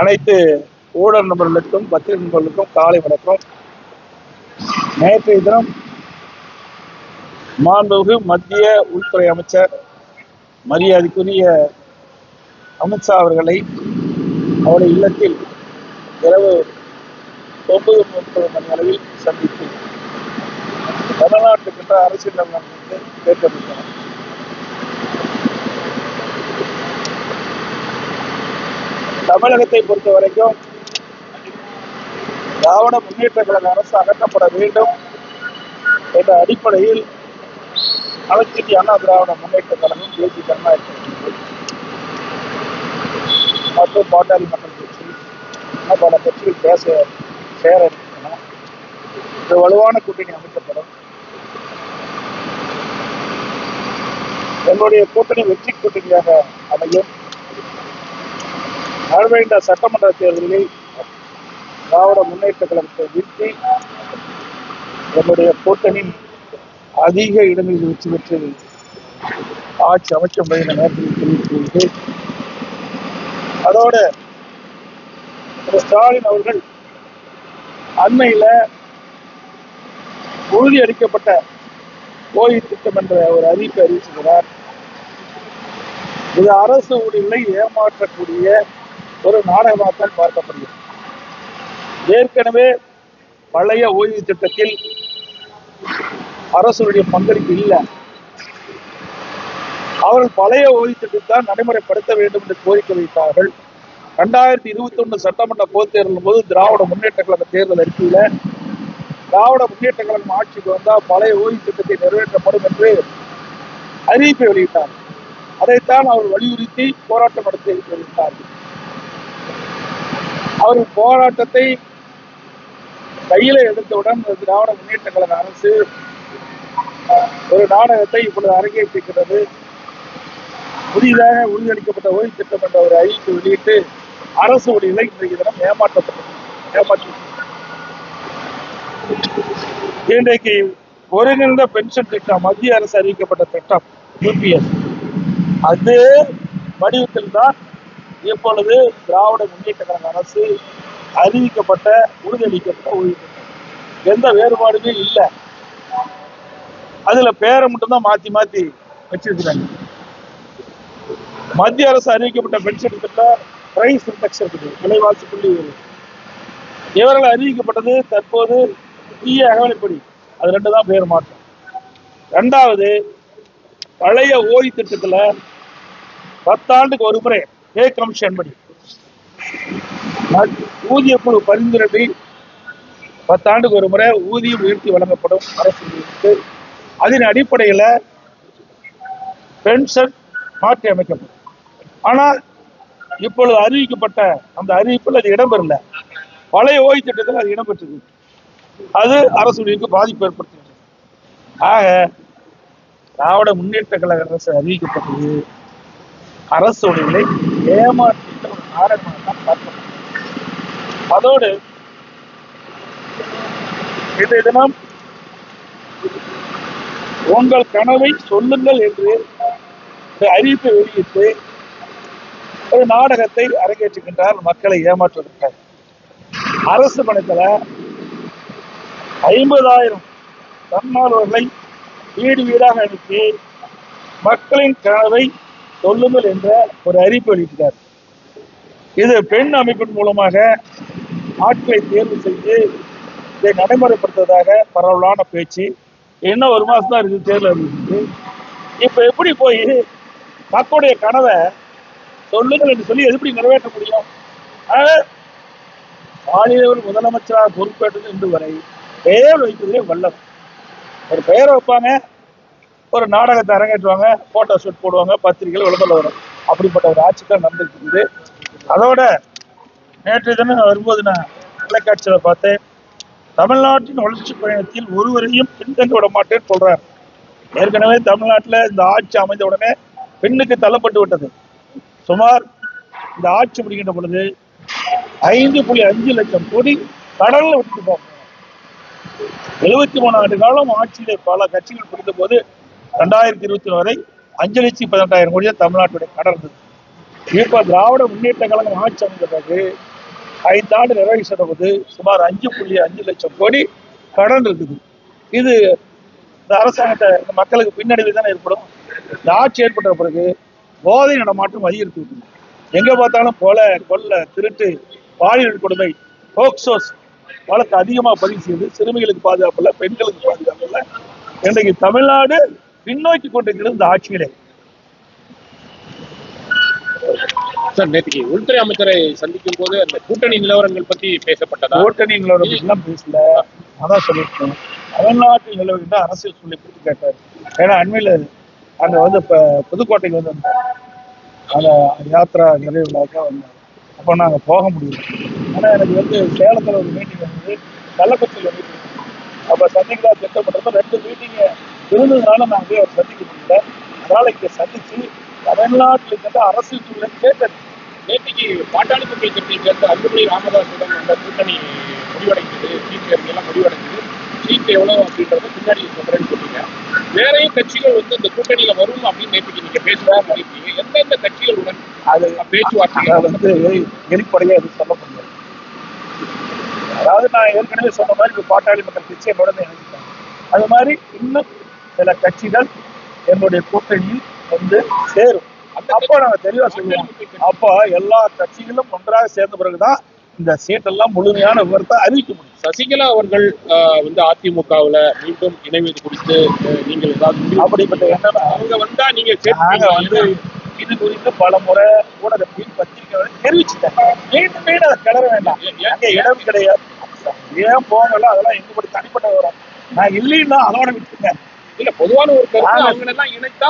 அனைத்து ஊடக நண்பர்களுக்கும் பத்திரிகை நண்பர்களுக்கும் காலை வணக்கம். நேற்றைய தினம் மாண்புமிகு மத்திய உள்துறை அமைச்சர் மரியாதைக்குரிய அமித்ஷா அவர்களை அவருடைய இல்லத்தில் இரவு 9:30 மணி அளவில் சந்தித்து தமிழ்நாட்டுக்கின்ற அரசியல் நலன்களுக்கு கேட்கப்பட்டனர். தமிழகத்தை பொறுத்த வரைக்கும் திராவிட முன்னேற்ற கழக அரசு அகற்றப்பட வேண்டும் என்ற அடிப்படையில் அனைத்து அண்ணா திராவிட முன்னேற்ற கழகம், தேசிய ஜனநாயக கட்சி மற்றும் பாட்டாளி மக்கள் கட்சி பல கட்சிகள் பேச சேர இருக்கின்றன. ஒரு வலுவான கூட்டணி அமைக்கப்படும். எங்களுடைய கூட்டணி வெற்றி கூட்டணியாக அமையும். வரவேண்ட சட்டமன்ற தேர்தலில் திராவிட முன்னேற்ற கழகத்தை வீழ்த்தி நம்முடைய கூட்டணி அதிக இடங்களில் வெற்றி பெற்று ஆட்சி அமைக்க முடியும் நேரத்தில் தெரிவித்துள்ளது. அதோடு ஸ்டாலின் அவர்கள் அண்மையில உறுதியளிக்கப்பட்ட ஓய்வு திட்டம் என்ற ஒரு அறிவிப்பை அறிவிச்சுகிறார். இது அரசு ஊழியர்களை ஏமாற்றக்கூடிய ஒரு நாடகமாகத்தான் பார்க்கப்படுகிறது. ஏற்கனவே பழைய ஓய்வு திட்டத்தில் அரசுடைய பங்களிப்பு இல்லை. அவர்கள் பழைய ஓய்வு திட்டத்தை நடைமுறைப்படுத்த வேண்டும் என்று கோரிக்கை வைத்தார்கள். 2021 சட்டமன்ற பொதுத் தேர்தலின் போது திராவிட முன்னேற்ற கழக தேர்தல் அறிக்கையில திராவிட முன்னேற்ற கழகம் ஆட்சிக்கு வந்தால் பழைய ஓய்வு திட்டத்தை நிறைவேற்றப்படும் என்று அறிவிப்பை வெளியிட்டார். அதைத்தான் அவர் வலியுறுத்தி போராட்டம் நடத்தி வெளியிட்டார்கள். அவர்கள் போராட்டத்தை கையில எடுத்தவுடன் திராவிட முன்னேற்ற கழக அரசு ஒரு நாடகத்தை இப்பொழுது அரங்கேற்றிருக்கிறது. புதிதாக உறுதியளிக்கப்பட்ட ஓய்வு திட்டம் என்ற ஒரு அறிவிப்பை வெளியிட்டு அரசு ஊழியர்களை இன்றைக்கு தினம் ஏமாற்றி இன்றைக்கு ஒருங்கிணைந்த பென்ஷன் திட்டம், மத்திய அரசு அறிவிக்கப்பட்ட திட்டம் UPS, அது வடிவத்தில் தான் இப்பொழுது திராவிட முன்னேற்ற கழக அரசு அறிவிக்கப்பட்ட உறுதியளிக்கப்பட்ட ஓய்வு திட்டம். எந்த வேறுபாடுமே இல்லை. அதுல பேரை மட்டும்தான் மாத்தி வச்சிருக்கிறாங்க. மத்திய அரசு அறிவிக்கப்பட்ட பென்ஷன் திட்டம் பிரைஸ் இண்டெக்ஸ் இருக்குது, விலைவாசி புள்ளி. இவர்கள் அறிவிக்கப்பட்டது தற்போது புதிய அகவலைப்படி, அது 2 தான் பேர் மாற்றம். 2வது, பழைய ஓய்வு திட்டத்துல 10 ஆண்டுக்கு ஒரு முறை பே கமிஷன் படி ஊதிய குழு பரிந்துரை 10 ஆண்டுக்கு ஒரு முறை ஊதியம் உயர்த்தி வழங்கப்படும் அரசு. அதன் அடிப்படையில் பென்ஷன் மாற்றி அமைக்கப்படும். ஆனால் இப்பொழுது அறிவிக்கப்பட்ட அந்த அறிவிப்பில் அது இடம்பெறல. பழைய ஓய்வு திட்டத்தில் அது இடம்பெற்றது. அது அரசுக்கு பாதிப்பு ஏற்படுத்துகிறது. ஆக திராவிட முன்னேற்ற கழக அரசு அறிவிக்கப்பட்டது அரசு ஊழியர்களை ஏமாற்றிட்ட ஒரு நாடகமாக தான் பார்க்கப்பட்டது. அதோடு இன்றைய தினம் உங்கள் கனவை சொல்லுங்கள் என்று அறிவிப்பை வெளியிட்டு ஒரு நாடகத்தை அரங்கேற்றுகின்றார் மக்களை ஏமாற்றுவதற்காக. அரசு பணத்தில் 50,000 தன்னார்வலர்களை வீடு வீடாக அனுப்பி மக்களின் கனவை சொல்லுங்கள் என்ற ஒரு அறிவிப்பு வெளியிட்டார். இது பெண் அமைப்பின் மூலமாக ஆட்களை தேர்வு செய்து இதை நடைமுறைப்படுத்துவதாக பரவலான பேச்சு. இன்னும் 1 மாசம் தான் இருக்குது தேர்தல் அறிவிப்பு. இப்ப எப்படி போய் மக்களுடைய கனவை சொல்லுங்கள் என்று சொல்லி எப்படி நிறைவேற்ற முடியும்? மாநில முதலமைச்சராக பொறுப்பேற்றது இன்று வரை பெயர் வைப்பதிலே வல்லவர். ஒரு பெயரை வைப்பாங்க, ஒரு நாடகத்தை அரங்கேற்றுவாங்க, போட்டோ ஷூட் போடுவாங்க, பத்திரிகைகள் விளம்பரம் வரும். அப்படிப்பட்ட ஒரு ஆட்சி தான் நடந்துருக்குது. அதோட நேற்றைய தினம் வரும்போது நான் தொலைக்காட்சியில் பார்த்தேன், தமிழ்நாட்டின் வளர்ச்சி பயணத்தில் ஒருவரையும் பின்தங்க விட மாட்டேன்னு சொல்றாரு. ஏற்கனவே தமிழ்நாட்டில் இந்த ஆட்சி அமைந்த உடனே பெண்ணுக்கு தள்ளப்பட்டு விட்டது. சுமார் இந்த ஆட்சி முடிக்கின்ற பொழுது 5.5 லட்சம் கோடி கடல்ல விட்டு போங்க. 73 ஆண்டு காலம் ஆட்சியிலே பல கட்சிகள் பிடித்த போது 2020 வரை 5,18,000 கோடி தமிழ்நாட்டுடைய கடன் இருந்தது. இப்ப திராவிட முன்னேற்ற கழகம் ஆட்சி அமைந்த பிறகு 5 ஆண்டு நிறைவேற்ற போது சுமார் 5.5 லட்சம் கோடி கடன் இருக்குது. இது இந்த அரசாங்கத்தை இந்த மக்களுக்கு பின்னடைவு தானே ஏற்படும். இந்த ஆட்சி ஏற்பட்ட பிறகு போதை நடமாட்டம் அதிகரித்து விட்டது. எங்க பார்த்தாலும் கொள்ள திருட்டு பாலியல் கொடுமை போக்சோஸ் வழக்கு அதிகமாக பதிவு செய்து சிறுமிகளுக்கு பாதுகாப்பு இல்லை, பெண்களுக்கு பாதுகாப்பு இல்லை. இன்றைக்கு தமிழ்நாடு பின்னோக்கி கொண்டிருக்கிறது இந்த ஆட்சியிலே. சார், நேற்றுக்கு உள்துறை அமைச்சரை சந்திக்கும் போது அந்த கூட்டணி நிலவரங்கள் பத்தி பேசப்பட்டதா? கூட்டணி நிலவரங்கள் எல்லாம் பேசல, அதான் சொல்லியிருக்கேன். தமிழ்நாட்டில் நிலவுகின்ற அரசியல் சொல்லி கொடுத்து கேட்டார். ஏன்னா அண்மையில் அங்க இப்ப புதுக்கோட்டைக்கு வந்து அந்த யாத்திரா நிறைவு விழாக்கா வந்தாங்க. அப்போ நாங்கள் போக முடியல. ஆனால் எனக்கு சேலத்தில் ஒரு மீட்டிங் வந்து கள்ளக்குறிச்சியில் மீட்டிங், அப்போ சந்திக்கலாம் திட்டப்பட்டப்ப 2 மீட்டிங்கு இருந்ததுனால நாங்கள் போய் அவர் சந்திக்க முடியல. அதனால இங்கே சந்திச்சு தமிழ்நாட்டில் இருக்கின்ற அரசியல் சூழலை கேட்டது. நேற்றுக்கு பாட்டாளி மக்கள் கட்சியை சேர்ந்த அன்புமணி ராமதாசுடன் அந்த கூட்டணி முடிவடைந்தது, சீட் எல்லாம் முடிவடைந்தது. சீட் எவ்வளவு அப்படின்றத பின்னாடி சொல்றேன்னு சொன்னீங்க. வேறையும் கட்சிகள் இந்த கூட்டணியில வரும் அப்படின்னு நேற்றுக்கு நீங்க பேசுறாங்க. எந்தெந்த கட்சிகளுடன் அது பேச்சுவார்த்தை வெளிப்படையா எதுவும் சொல்ல முடியாது. அதாவது நான் ஏற்கனவே சொன்ன மாதிரி இப்ப பாட்டாளி மக்கள் கட்சி என்னோட இணைஞ்சிட்டாங்க. அது மாதிரி இன்னும் சில கட்சிகள் என்னுடைய கூட்டணியில் சேரும். அப்போ நாங்க தெளிவா சொல்லுவோம். அப்போ எல்லா கட்சிகளும் ஒன்றாக சேர்ந்த பிறகுதான் இந்த சீட்டெல்லாம் முழுமையான விவரத்தை அறிவிக்க முடியும். சசிகலா அவர்கள் அதிமுகவுல மீண்டும் இணைவது குறித்து நீங்கள் ஏதாவது அப்படிப்பட்ட எண்ணம் அவங்க வந்தா நீங்க இது குறித்து பல முறை ஊடகத்தில் பத்திரிகை தெரிவிச்சுட்டாங்க. மீண்டும் அதை கிளற வேண்டாம், அங்க இடம் கிடையாது, ஏன் போகல, அதெல்லாம் எங்க தனிப்பட்ட விவரம். நான் இல்லைன்னா அதோட விட்டுருங்க. இல்ல, பொதுவான ஒரு கருத்து அவங்களெல்லாம் இணைத்தா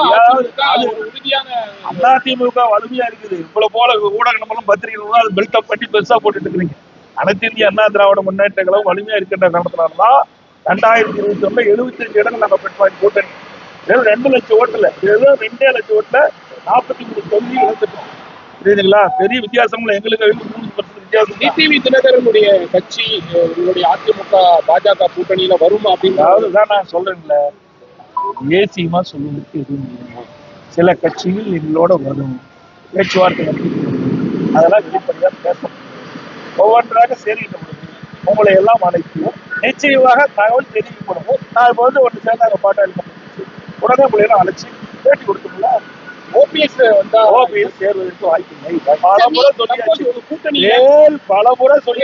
அதிமுக வலிமையா இருக்குது. இவ்வளவு போல ஊடகங்களும் பத்திரிகைகளும் அது பில்டப் பண்ணி பெருசா போட்டுட்டு இருக்கிறீங்க. அனைத்து இந்திய அண்ணா திராவிட முன்னேற்ற கழகம் வலிமையா இருக்கின்ற காரணத்தினால்தான் 2021 75 இடங்கள் நாங்க பெற்றோம். கூட்டணி 2 லட்சம் ஓட்டுல 2 லட்சம் ஓட்டுல 43 தொகுதி இழந்துட்டோம். புரியுதுங்களா? பெரிய வித்தியாசம் எங்களுக்கு 3% வித்தியாசம். டிடிவி தினகரனுடைய கட்சி உங்களுடைய அதிமுக பாஜக கூட்டணியில வரும் அப்படின்னு நான் சொல்றேன்ல, ஏசியமா சொல்லுவதற்கு எதுவும் இல்லை. சில கட்சிகள் எங்களோட வரும், பேச்சுவார்த்தை அதெல்லாம் வெளிப்படையா பேச ஒவ்வொன்றாக சேர்கின்ற பொழுது உங்களை எல்லாம் அழைக்கும், நிச்சயமாக தகவல் தெரிவிக்கணும். நான் இப்ப ஒன்று சேர்ந்தாங்க பாட்டாளி உடனே உங்களை எல்லாம் அழைச்சி பேட்டி கொடுத்தோம்ல. ஓபிஎஸ் சேர்வதற்கு வாய்ப்பில்லை. பல முறை சொல்லி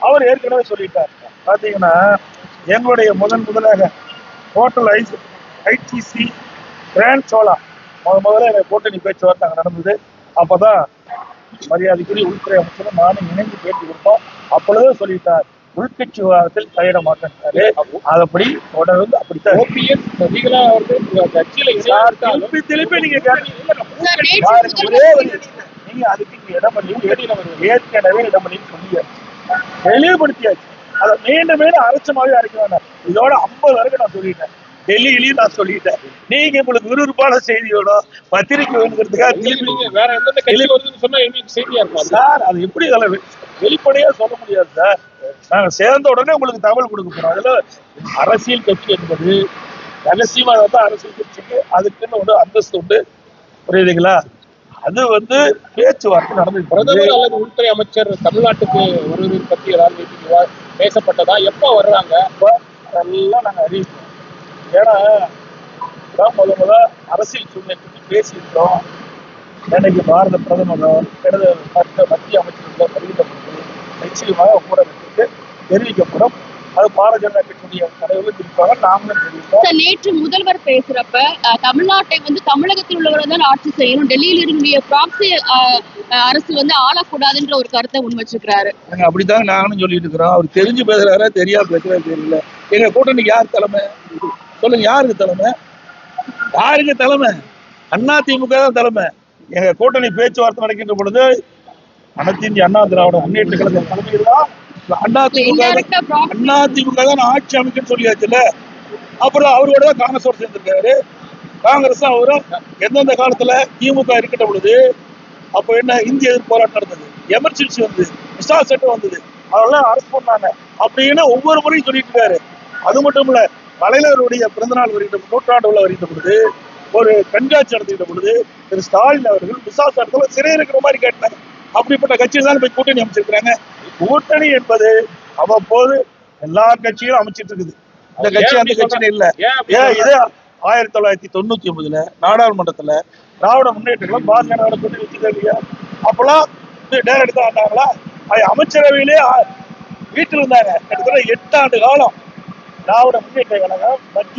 அவர் ஏற்கனவே சொல்லிட்டார். பாத்தீங்கன்னா எங்களுடைய முதலாக ஹோட்டல் ஐடிசி கிராண்ட் சோலா முதல்ல கூட்டணி பேச்சுவார்த்தை அங்கே நடந்தது. அப்பதான் மரியாதைக்குரிய உள்துறை அமைச்சரும் நானும் இணைந்து பேட்டி கொடுத்தோம். அப்பொழுதே சொல்லிட்டார், உள்கட்சி விவாதத்தில் தலையிட மாட்டேன்ட்டாரு. அதப்படி தொடர்ந்து அப்படித்தான். சசிகலா அவர்கள் கட்சியில திருப்பி நீங்க நீங்க அதுக்கு இடமளி ஏற்கனவே இடமளி சொல்லியாச்சு, தெளிவுபடுத்தியாச்சு. அதை மீண்டும் அரைச்சமாவே அரைக்க வேண்டாம். இதோட 50 வரைக்கும் நான் சொல்லிட்டேன், டெல்லியிலையும் நான் சொல்லிட்டேன். நீங்க உங்களுக்கு விறுவிறுப்பான செய்தியோட பத்திரிகை வேணுங்கிறதுக்காக வேற எந்த கட்சி வருதுன்னு சொன்னா எங்களுக்கு செய்தியா இருக்கும் சார். அது எப்படி வெளிப்படையா சொல்ல முடியாது சார். நாங்க சேர்ந்த உடனே உங்களுக்கு தகவல் கொடுக்க போறோம். அதுல அரசியல் கட்சி என்பது ரகசியமா தான் அரசியல் கட்சிக்கு அதுக்குன்னு ஒரு அந்தஸ்து உண்டு. புரியுதுங்களா? அது பேச்சுவார்த்தை நடந்து. பிரதமர் அல்லது உள்துறை அமைச்சர் தமிழ்நாட்டுக்கு வருவதை பத்தி ஏதாவது பேசப்பட்டதா? எப்ப வர்றாங்க? அதெல்லாம் நாங்க அறிவிப்போம். ஏன்னா முத அரசியல் சூழ்நிலை பற்றி பேசியிருக்கோம். இன்னைக்கு பாரத பிரதமர் மத்திய அமைச்சர்கள் வருகின்ற நிச்சயமாக ஊடகத்திற்கு தெரிவிக்கப்படும். அது பாரதிய ஜனதா கட்சியுடைய தலைவர்கள் தெரிவிப்பாங்க, நாமளும் தெரிவிப்போம். நேற்று முதல்வர் பேசுறப்ப தமிழ்நாட்டை தமிழகத்தில் உள்ளவர்கள் தான் ஆட்சி செய்யணும், டெல்லியில் இருக்கக்கூடிய ப்ராக்ஸி அரசு ஆளக்கூடாதுன்ற ஒரு கருத்தை முன்வச்சிருக்கிறாரு. அப்படித்தான் நானும் சொல்லிட்டு இருக்கிறோம். அவர் தெரிஞ்சு பேசுறாரா தெரியாம பேசுறா தெரியல. எங்க கூட்டணிக்கு யார் தலைமை சொல்லுங்க? யாருக்கு தலைமை? யாருக்கு தலைமை? அதிமுக தான் தலைமை. எங்க கூட்டணி பேச்சுவார்த்தை நடக்கின்ற பொழுது அனைத்து இந்திய அண்ணா திராவிட முன்னேற்ற கழக தலைமையில் தான் அதிமுக தான் ஆட்சி அமைக்கன்னு சொல்லியாச்சுல்ல. அப்புறம் அவரோட தான் காங்கிரஸோட சேர்ந்திருக்காரு. காங்கிரஸ் அவரும் எந்தெந்த காலத்துல திமுக இருக்கின்ற பொழுது அப்ப என்ன இந்திய எதிர்ப்பு போராட்டம் நடந்தது, எமர்ஜென்சி வந்தது, விசா சட்டம் வந்தது, அதெல்லாம் அரசு பண்ணாங்க அப்படின்னு ஒவ்வொரு முறையும் சொல்லிட்டு இருக்காரு. அது மட்டும் இல்ல, தலைவருடைய பிறந்தநாள் வருகின்ற நூற்றாண்டு விழா வருகின்ற பொழுது ஒரு கண்காட்சி நடத்துகின்ற பொழுது திரு ஸ்டாலின் அவர்கள் விசா சட்டத்துல சிறை இருக்கிற மாதிரி கேட்டாங்க. அப்படிப்பட்ட கட்சியை தான் போய் கூட்டணி அமைச்சிருக்கிறாங்க. கூட்டணி என்பது அவ்வப்போது எல்லா கட்சியும் அமைச்சிட்டு இருக்குது. இந்த கட்சி அந்த கட்சின்னு இல்ல. ஏன் இதே 1999 நாடாளுமன்றத்துல திராவிட முன்னேற்ற பாஜக கூட்டணி வச்சுக்க இல்லையா? அப்பெல்லாம் நேரடி தான் ஆனாங்களா? அமைச்சரவையிலே வீட்டில் இருந்தாங்க. கிட்டத்தட்ட 8 ஆண்டு காலம் திராவிட முன்னேற்ற கழகம்